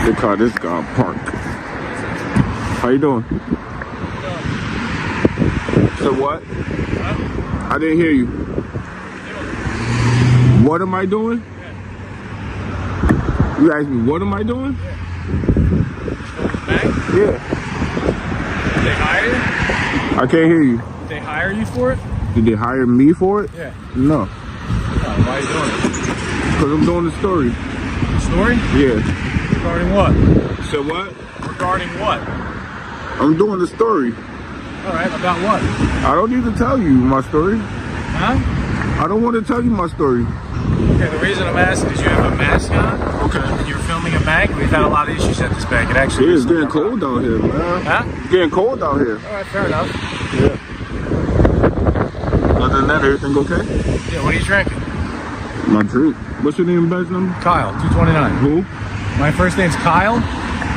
They call this guy Park. How you doing? So what? Huh? I didn't hear you. What am I doing? Yeah. You asked me, what am I doing? Yeah. Bank? Yeah. Did they hire you? I can't hear you. Did they hire you for it? Did they hire me for it? Yeah. No. Oh, why are you doing it? Because I'm doing the story. Story? Yeah. Regarding what? So what? Regarding what? I'm doing the story. Alright, about what? I don't need to tell you my story. Huh? I don't want to tell you my story. Okay, the reason I'm asking is you have a mask on. Okay. And you're filming a bank. We've had a lot of issues at this bank. It actually Yeah, it's getting cold out here, man. Huh? It's getting cold out here. Alright, fair enough. Yeah. Other than that, everything okay? Yeah, what are you drinking? My drink. What's your name and badge number? Kyle, 229. Who? My first name's Kyle.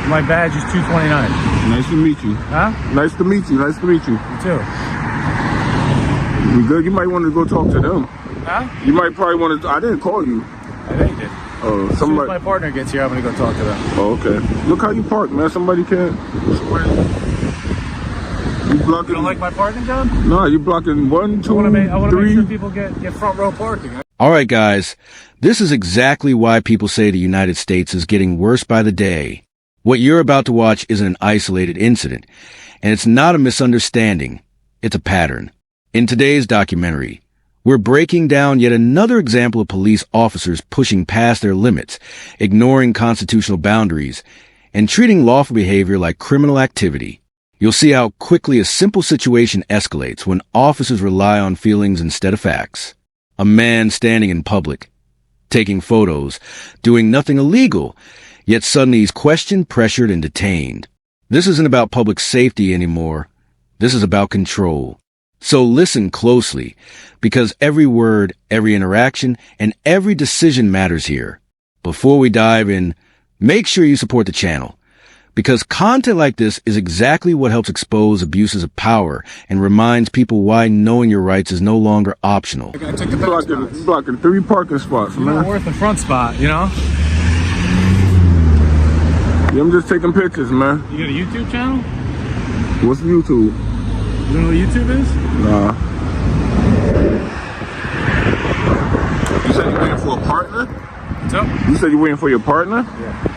My badge is 229. Nice to meet you. Huh? Nice to meet you. Nice to meet you. You too. You good? You might want to go talk to them. Huh? You might probably want to. I didn't call you. I think you did. Oh, As soon somebody. as my partner gets here, I'm gonna go talk to them. Oh, okay. Look how you park, man. Somebody can't. You blocking? You don't like my parking, John? No, you blocking one, two, I want to make three. sure people get front row parking. All right, guys, this is exactly why people say the United States is getting worse by the day. What you're about to watch isn't an isolated incident, and it's not a misunderstanding. It's a pattern. In today's documentary, we're breaking down yet another example of police officers pushing past their limits, ignoring constitutional boundaries, and treating lawful behavior like criminal activity. You'll see how quickly a simple situation escalates when officers rely on feelings instead of facts. A man standing in public, taking photos, doing nothing illegal, yet suddenly he's questioned, pressured, and detained. This isn't about public safety anymore. This is about control. So listen closely, because every word, every interaction, and every decision matters here. Before we dive in, make sure you support the channel, because content like this is exactly what helps expose abuses of power and reminds people why knowing your rights is no longer optional. I took the back spots. Blocking 3 parking spots, You're man. not worth the front spot, you know? Yeah, I'm just taking pictures, man. You got a YouTube channel? What's YouTube? You know what YouTube is? Nah. You said you're waiting for a partner? What's up? You said you're waiting for your partner? Yeah.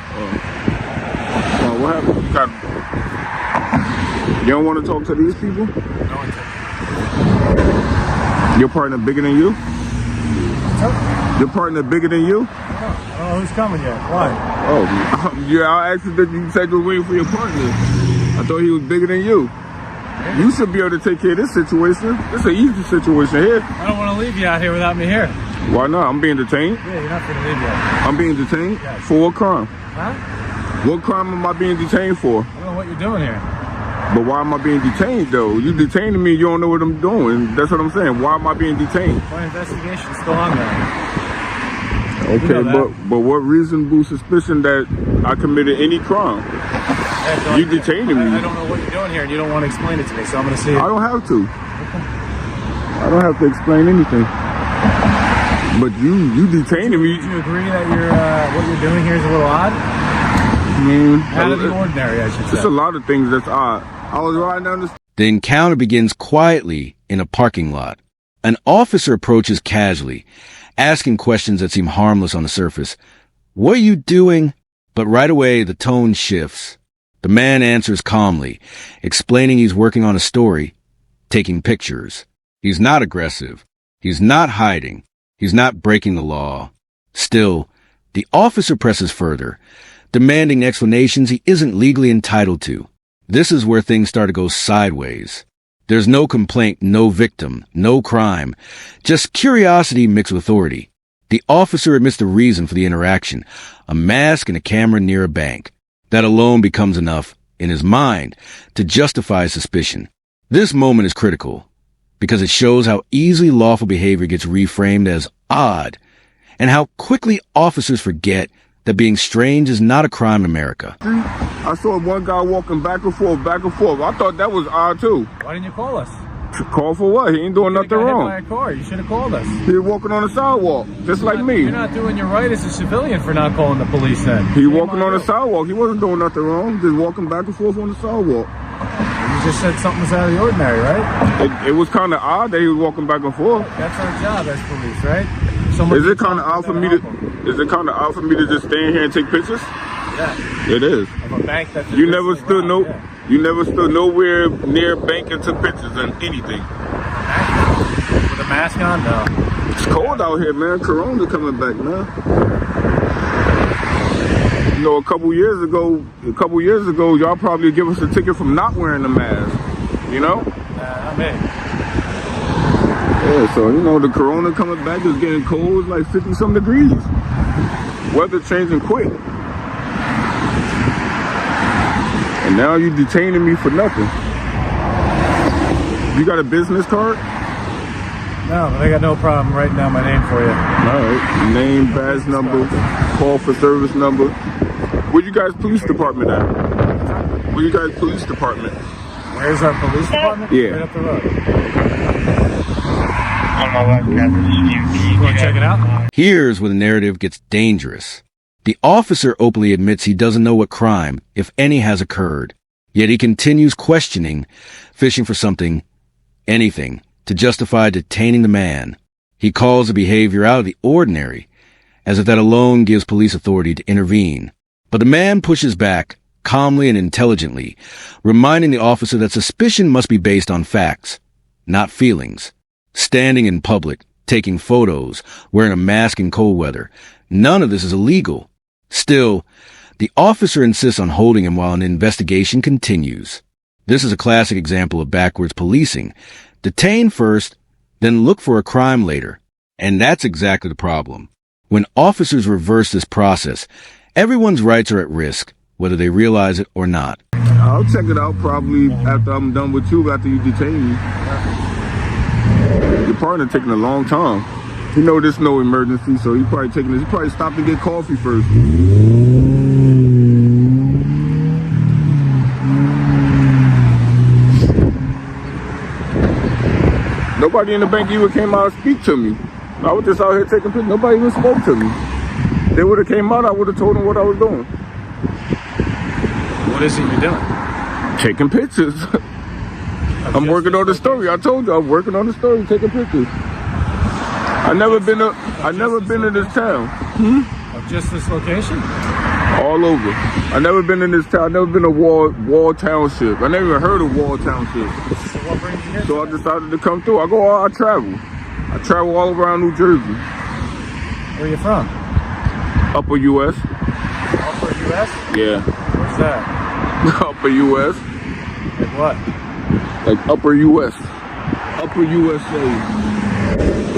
Oh, what happened? You don't want to talk to these people? No one took. Your partner bigger than you? What's up? Your partner bigger than you? I don't know who's coming yet. Why? Oh, yeah, I asked you that you said you were waiting for your partner. I thought he was bigger than you. You should be able to take care of this situation. It's an easy situation here. I don't want to leave you out here without me here. Why not? I'm being detained. Yeah, you're not going to leave you out. I'm being detained Yes. for what crime? Huh? What crime am I being detained for? I don't know what you're doing here. But why am I being detained though? You detaining me, you don't know what I'm doing. That's what I'm saying. Why am I being detained? My investigation's still on there. Okay, You know but what reasonable suspicion that I committed any crime? You detaining me. I don't know what you're doing here, and you don't want to explain it to me, so I'm going to see it. I don't have to. I don't have to explain anything. But you detaining me. Would you agree that what you're doing here is a little odd? I mean, Out of the ordinary, I should say. It's a lot of things that's odd. I was riding down the The encounter begins quietly in a parking lot. An officer approaches casually, asking questions that seem harmless on the surface. What are you doing? But right away, the tone shifts. The man answers calmly, explaining he's working on a story, taking pictures. He's not aggressive. He's not hiding. He's not breaking the law. Still, the officer presses further, demanding explanations he isn't legally entitled to. This is where things start to go sideways. There's no complaint, no victim, no crime, just curiosity mixed with authority. The officer admits the reason for the interaction, a mask and a camera near a bank. That alone becomes enough, in his mind, to justify suspicion. This moment is critical, because it shows how easily lawful behavior gets reframed as odd, and how quickly officers forget that being strange is not a crime in America. I saw one guy walking back and forth, back and forth. I thought that was odd too. Why didn't you call us? Call for what? He ain't doing nothing Got hit wrong. by a car. You should have called us. He was walking on the sidewalk, just like me. You're not doing your right as a civilian for not calling the police then. He walking on the sidewalk. He wasn't doing nothing wrong. Just walking back and forth on the sidewalk. You just said something was out of the ordinary, right? It was kind of odd that he was walking back and forth. That's our job as police, right? Is it kind of odd for me to? Is it kind of odd for me to just stand here and take pictures? Yeah. It is. Of a bank that You never stood robbed, You never stood nowhere near a bank and took pictures and anything. With a mask on, no. It's cold out here, man. Corona coming back, man. You know, a couple years ago, y'all probably give us a ticket from not wearing a mask. You know? Not me. Yeah, so you know the corona coming back is getting cold, it's like 50-some degrees. Weather changing quick. And now you detaining me for nothing. You got a business card? No, but I got no problem writing down my name for you. Alright. Name, badge number, call for service number. Where you guys police department at? Where you guys police department? Where's our police department? Yeah. Right up the road. You Want to check it out? Here's where the narrative gets dangerous. The officer openly admits he doesn't know what crime, if any, has occurred. Yet he continues questioning, fishing for something, anything, to justify detaining the man. He calls the behavior out of the ordinary, as if that alone gives police authority to intervene. But the man pushes back, calmly and intelligently, reminding the officer that suspicion must be based on facts, not feelings. Standing in public, taking photos, wearing a mask in cold weather, none of this is illegal. Still, the officer insists on holding him while an investigation continues. This is a classic example of backwards policing. Detain first, then look for a crime later. And that's exactly the problem. When officers reverse this process, everyone's rights are at risk, whether they realize it or not. I'll check it out probably after I'm done with you, after you detain me. Your partner taking a long time. You know there's no emergency, so he probably taking this. He probably stopped to get coffee first. Nobody in the bank even came out and speak to me. I was just out here taking pictures. Nobody even spoke to me. They would have came out, I would have told them what I was doing. What is it you're doing? Taking pictures. I'm working on the story. I told you I'm working on the story, taking pictures. I never been in this town. Of just this location? All over. I never been in this town. I never been to Wall Township. I never even heard of Wall Township. So what brings you here? So I decided to come through. I travel. I travel all around New Jersey. Where are you from? Upper U.S. Upper U.S.? Yeah. Where's that? Upper U.S. Like what? Like Upper U.S. Upper USA.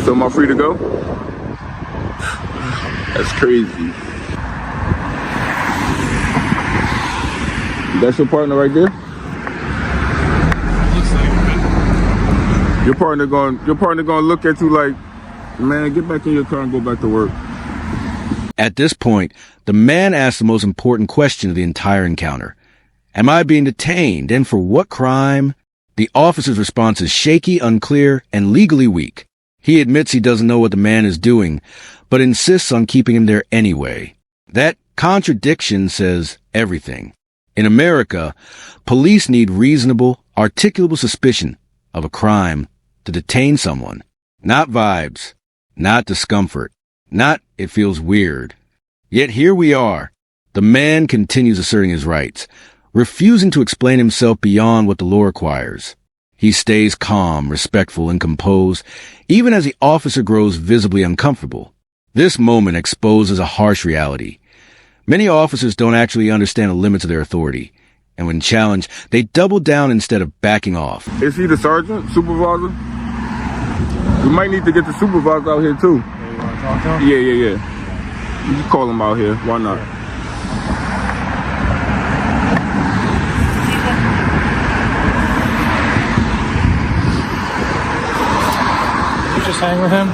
So am I free to go? That's crazy. That's your partner right there? Looks like it. Your partner gonna look at you like, man, get back in your car and go back to work. At this point, the man asks the most important question of the entire encounter. Am I being detained, and for what crime? The officer's response is shaky, unclear, and legally weak. He admits he doesn't know what the man is doing, but insists on keeping him there anyway. That contradiction says everything. In America, police need reasonable, articulable suspicion of a crime to detain someone. Not vibes, not discomfort, not it feels weird. Yet here we are. The man continues asserting his rights, refusing to explain himself beyond what the law requires. He stays calm, respectful, and composed, even as the officer grows visibly uncomfortable. This moment exposes a harsh reality. Many officers don't actually understand the limits of their authority, and when challenged, they double down instead of backing off. Is he the sergeant, supervisor? We might need to get the supervisor out here too. You want to talk to him? Yeah. You can call him out here. Why not? You just hang with him?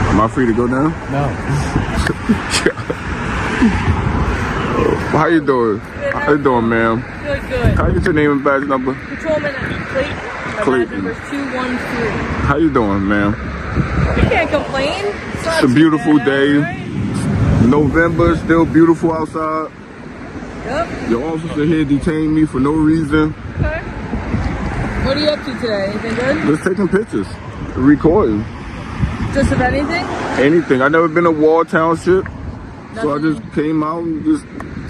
Am I free to go down? No. How you doing? Good, How you doing, ma'am? Good. Can I get your name and badge number? Patrolman plate. My badge number is 213. How you doing, ma'am? You can't complain. It's a beautiful day. November, still beautiful outside. Yep. Your officer here detained me for no reason. Okay. What are you up to today? Anything good? Just taking pictures, recording. Just of anything? Anything. I never been to Wall Township, so I just came out and just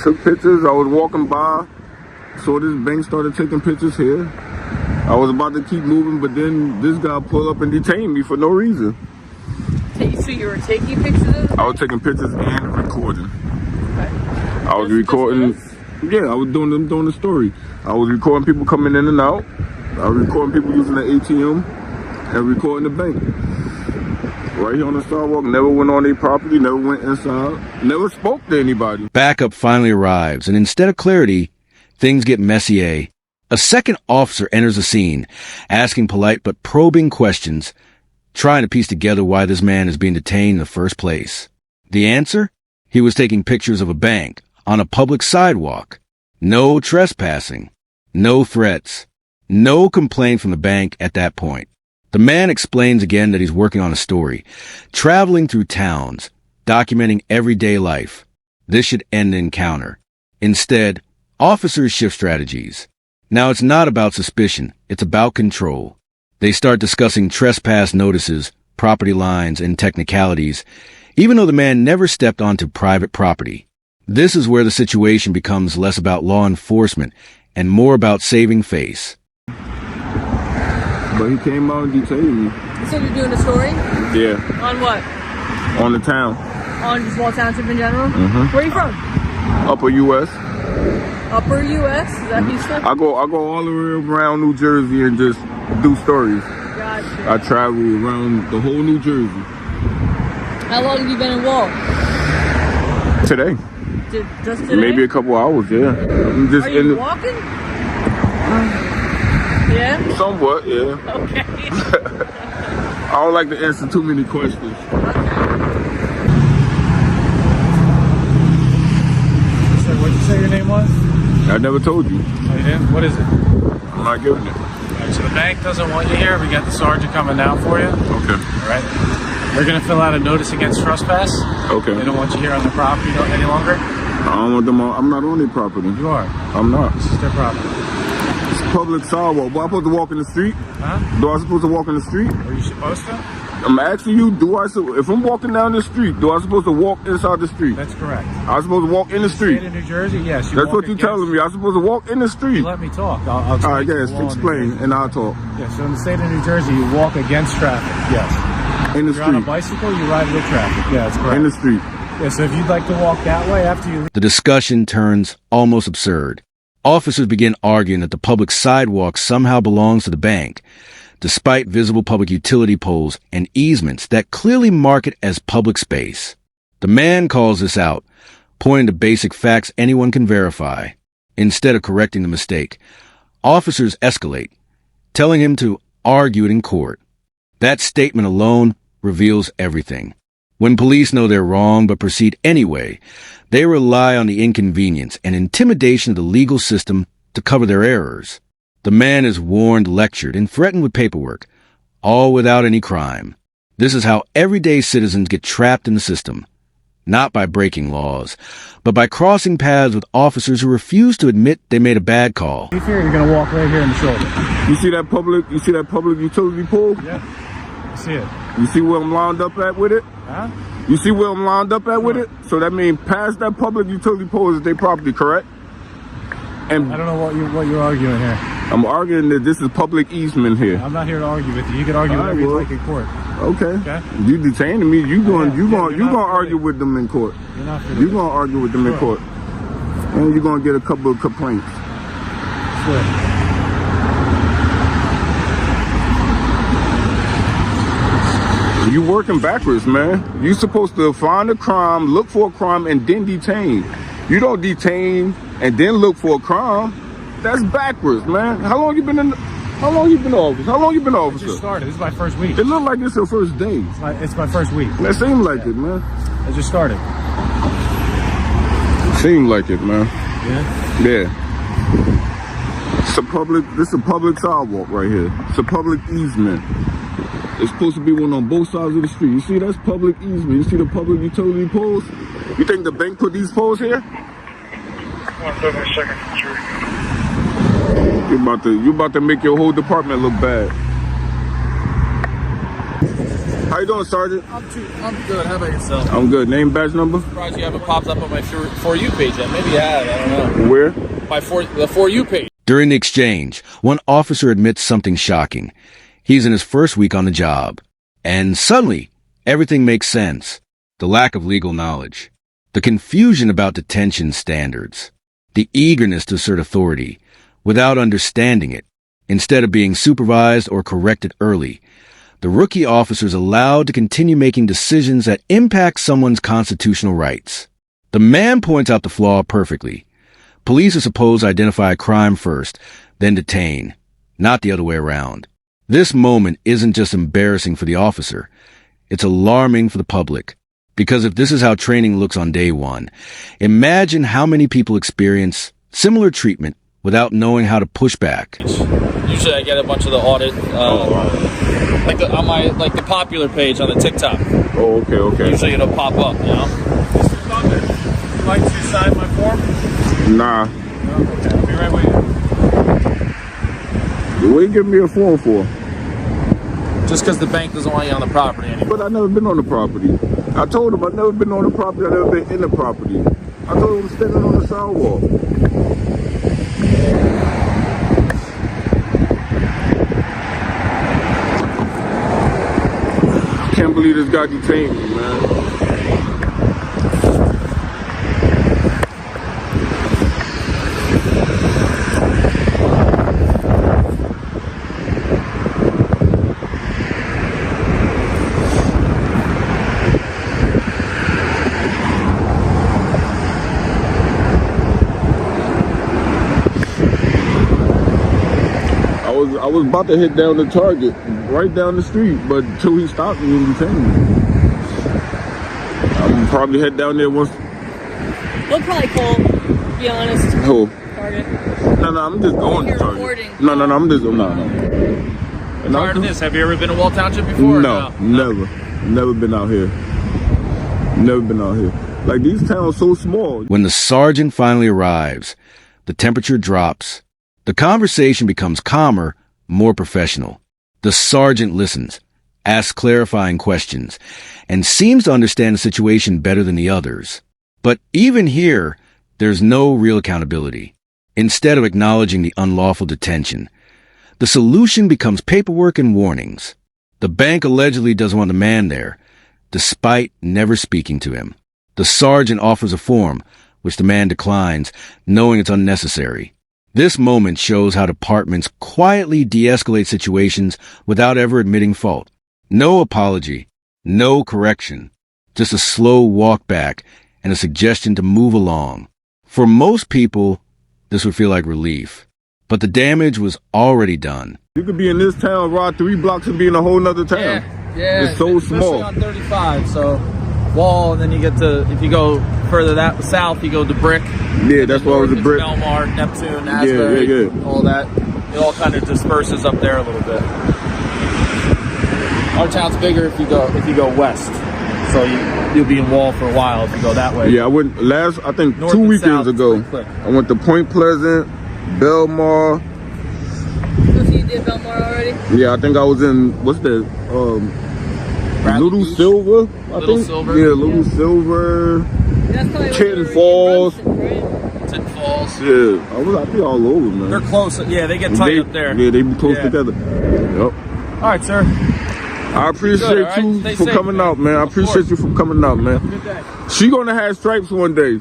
took pictures. I was walking by, saw this bank started taking pictures here. I was about to keep moving, but then this guy pulled up and detained me for no reason. So you were taking pictures of it? I was taking pictures and recording. Okay. I was recording. Yeah, I was doing the story. I was recording people coming in and out. I was recording people using the ATM and recording the bank. Right here on the sidewalk. Never went on their property. Never went inside. Never spoke to anybody. Backup finally arrives, and instead of clarity, things get messier. A second officer enters the scene, asking polite but probing questions, trying to piece together why this man is being detained in the first place. The answer? He was taking pictures of a bank on a public sidewalk. No trespassing. No threats. No complaint from the bank at that point. The man explains again that he's working on a story, traveling through towns, documenting everyday life. This should end the encounter. Instead, officers shift strategies. Now it's not about suspicion, it's about control. They start discussing trespass notices, property lines, and technicalities, even though the man never stepped onto private property. This is where the situation becomes less about law enforcement and more about saving face. But he came out and detained me. So you're doing a story? Yeah. On what? On the town. On just Wall Township in general? Where are you from? Upper U.S. Upper U.S.? Is that what you said? I go all the way around New Jersey and just do stories. Gotcha. I travel around the whole New Jersey. How long have you been in Wall? Today. Just today? Maybe a couple hours, yeah. I'm just Are you walking? Yeah? Somewhat, yeah. Okay. I don't like to answer too many questions. So what'd you say your name was? I never told you. Oh, you didn't? What is it? I'm not giving it. All right, so the bank doesn't want you here. We got the sergeant coming down for you. Okay. All right. They're going to fill out a notice against trespass. Okay. They don't want you here on the property any longer. I don't want them on. I'm not on their property. You are. I'm not. This is their property. It's public sidewalk. But I'm supposed to walk in the street? Huh? Do I supposed to walk in the street? Are you supposed to? I'm asking you, if I'm walking down the street, do I supposed to walk inside the street? That's correct. I'm supposed to walk in the street. State of New Jersey, yes. That's what you're telling me. I'm supposed to walk in the street. Let me talk. I'll All right, explain yes, the law in New explain, Jersey. and I'll talk. Yeah, so in the state of New Jersey, you walk against traffic. Yes. In the You're on a street. bicycle, you ride with traffic. Yeah, that's correct. In the street. Yeah, so if you'd like to walk that way after you leave. The discussion turns almost absurd. Officers begin arguing that the public sidewalk somehow belongs to the bank, despite visible public utility poles and easements that clearly mark it as public space. The man calls this out, pointing to basic facts anyone can verify. Instead of correcting the mistake, officers escalate, telling him to argue it in court. That statement alone reveals everything. When police know they're wrong but proceed anyway, they rely on the inconvenience and intimidation of the legal system to cover their errors. The man is warned, lectured, and threatened with paperwork, all without any crime. This is how everyday citizens get trapped in the system, not by breaking laws, but by crossing paths with officers who refuse to admit they made a bad call. Leave here, you're going to walk right here in the shoulder. You see that public utility pole? Yeah, I see it. You see where I'm lined up at with it? Huh? You see where I'm lined up at with it? So that means past that public utility pole is their property, correct? And I don't know what you're arguing here. I'm arguing that this is public easement here. I'm not here to argue with you. You can argue All right, whatever you well. like in court. Okay. You detaining me. You going you're not argue free. with them in court. You're not free. You gonna argue with them in Sure. court. And you're gonna get a couple of complaints. Sure. You working backwards, man. You supposed to find a crime, look for a crime, and then detain. You don't detain and then look for a crime. That's backwards, man. How long you been in office? How long you been I officer? just started. This is my first week. It look like it's your first day. It's my first week. That seem like it, man. I just started. Seem like it, man. Yeah. Yeah. This is a public sidewalk right here. It's a public easement. It's supposed to be one on both sides of the street. You see, that's public easement. You see the public utility poles? You think the bank put these poles here? 172nd Street. You about to make your whole department look bad. How you doing, Sergeant? I'm good. How about yourself? I'm good. Name, badge number? Surprised you haven't popped up on my For You page yet. Maybe you have. I don't know. Where? The For You page. During the exchange, one officer admits something shocking. He's in his first week on the job. And suddenly, everything makes sense. The lack of legal knowledge. The confusion about detention standards. The eagerness to assert authority without understanding it. Instead of being supervised or corrected early, the rookie officer is allowed to continue making decisions that impact someone's constitutional rights. The man points out the flaw perfectly. Police are supposed to identify a crime first, then detain, not the other way around. This moment isn't just embarrassing for the officer. It's alarming for the public. Because if this is how training looks on day one, imagine how many people experience similar treatment without knowing how to push back. Usually I get a bunch of the audit, on the popular page on the TikTok. Oh, okay. Usually it'll pop up, you know? Mr. Thunder, would you like to sign my form? Nah. Okay, I'll be right with you. What you giving me a form for? Just because the bank doesn't want you on the property anymore. But I never been on the property. I told him I never been on the property. I never been in the property. I told him I'm standing on the sidewalk. I can't believe this guy detained me, man. I was about to hit down the target, right down the street, but until he stopped me and detained me. I'm probably head down there once. We'll probably call, to be honest. Who? Target. No, I'm just going to You're target. recording. No, I'm just, no. Prior to this, have you ever been to Wall Township before? No, never. Never been out here. Never been out here. Like, these towns so small. When the sergeant finally arrives, the temperature drops. The conversation becomes calmer, more professional. The sergeant listens, asks clarifying questions, and seems to understand the situation better than the others. But even here, there's no real accountability. Instead of acknowledging the unlawful detention, the solution becomes paperwork and warnings. The bank allegedly doesn't want the man there, despite never speaking to him. The sergeant offers a form, which the man declines, knowing it's unnecessary. This moment shows how departments quietly de-escalate situations without ever admitting fault. No apology, no correction, just a slow walk back and a suggestion to move along. For most people, this would feel like relief. But the damage was already done. You could be in this town, ride 3 blocks and be in a whole nother town. Yeah. It's so Especially small. on 35, so Wall, and then you get to, if you go further south, you go to Brick. Yeah, that's why it was a brick. Belmar, Neptune, Asbury, Yeah. all that. It all kind of disperses up there a little bit. Our town's bigger if you go west, so you'll be in Wall for a while if you go that way. Yeah, I went I think North 2 and weekends south, ago. pretty quick. I went to Point Pleasant, Belmar. So you did Belmar already? Yeah, I think I was in, what's that? Bradley Little Beach? Silver, I Little think. Silver? Yeah, Little Silver. That's probably Tin Falls. Tin Falls. Yeah, I think all over, man. They're close. Yeah, they get tight up there. Yeah, they be close Yeah. together. Yep. All right, sir. I appreciate Good, all right? you Stay for safe, coming man. out, man. I Of appreciate course. you for coming out, man. Good day. She gonna have stripes one day.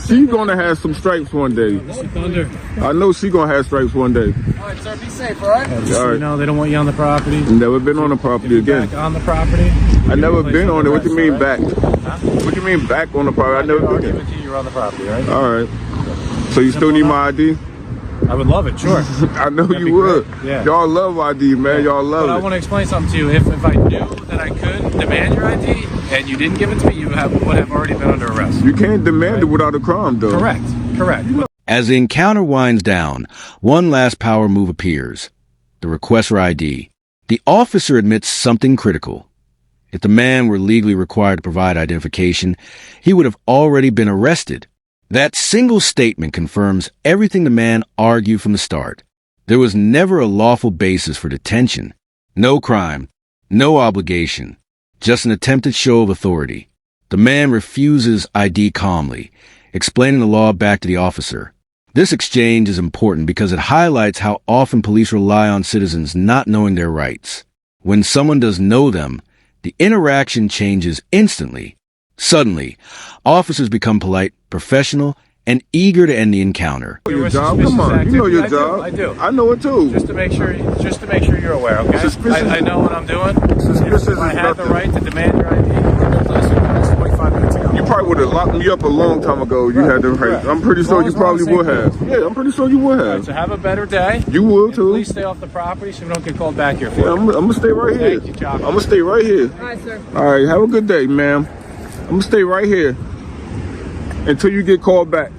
She gonna have some stripes one day. Mr. Thunder. I know she gonna have stripes one day. All right, sir. Be safe, all right? Just so All you right. know, they don't want you on the property. Never been on the property again. Back on the property. I never Place been on it. What you arrest, mean all right? back? What you mean back on the property? I never I'll been give there. it to you. You're on the property, all right? All right. So you still need my ID? I would love it, sure. I know That'd you be would. great, yeah. Y'all love ID, man. Y'all love But I it. want to explain something to you. If I knew that I could demand your ID and you didn't give it to me, you would have already been under arrest. You can't demand it without a crime, though. Correct. As the encounter winds down, one last power move appears. The request for ID. The officer admits something critical. If the man were legally required to provide identification, he would have already been arrested. That single statement confirms everything the man argued from the start. There was never a lawful basis for detention. No crime, no obligation, just an attempted show of authority. The man refuses ID calmly, explaining the law back to the officer. This exchange is important because it highlights how often police rely on citizens not knowing their rights. When someone does know them, the interaction changes instantly. Suddenly, officers become polite, professional, and eager to end the encounter. Your job? Come on, you know your job. I do. I know it too. Just to make sure you're aware, okay? I know what I'm doing. Suspicious If I is had the nothing. right to demand your ID, that's 25 minutes ago. You probably would have locked me up a long time ago. You had the right. I'm pretty sure you probably would have. Yeah, I'm pretty sure you would All right, have. so have a better day. You will And too. please stay off the property so we don't get called back here for Yeah, I'm gonna stay right here. Thank you, Chopper. I'm gonna stay right here. All right, sir. All right, have a good day, ma'am. I'm gonna stay right here until you get called back.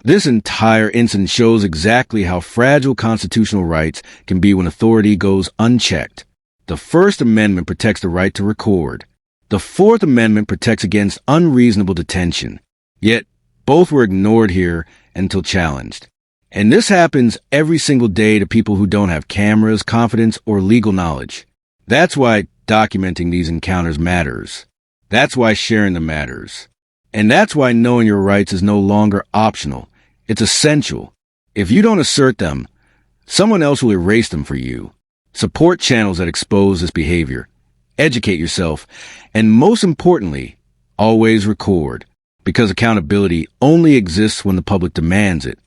This entire incident shows exactly how fragile constitutional rights can be when authority goes unchecked. The First Amendment protects the right to record. The Fourth Amendment protects against unreasonable detention. Yet, both were ignored here until challenged. And this happens every single day to people who don't have cameras, confidence, or legal knowledge. That's why documenting these encounters matters. That's why sharing them matters. And that's why knowing your rights is no longer optional. It's essential. If you don't assert them, someone else will erase them for you. Support channels that expose this behavior. Educate yourself. And most importantly, always record. Because accountability only exists when the public demands it.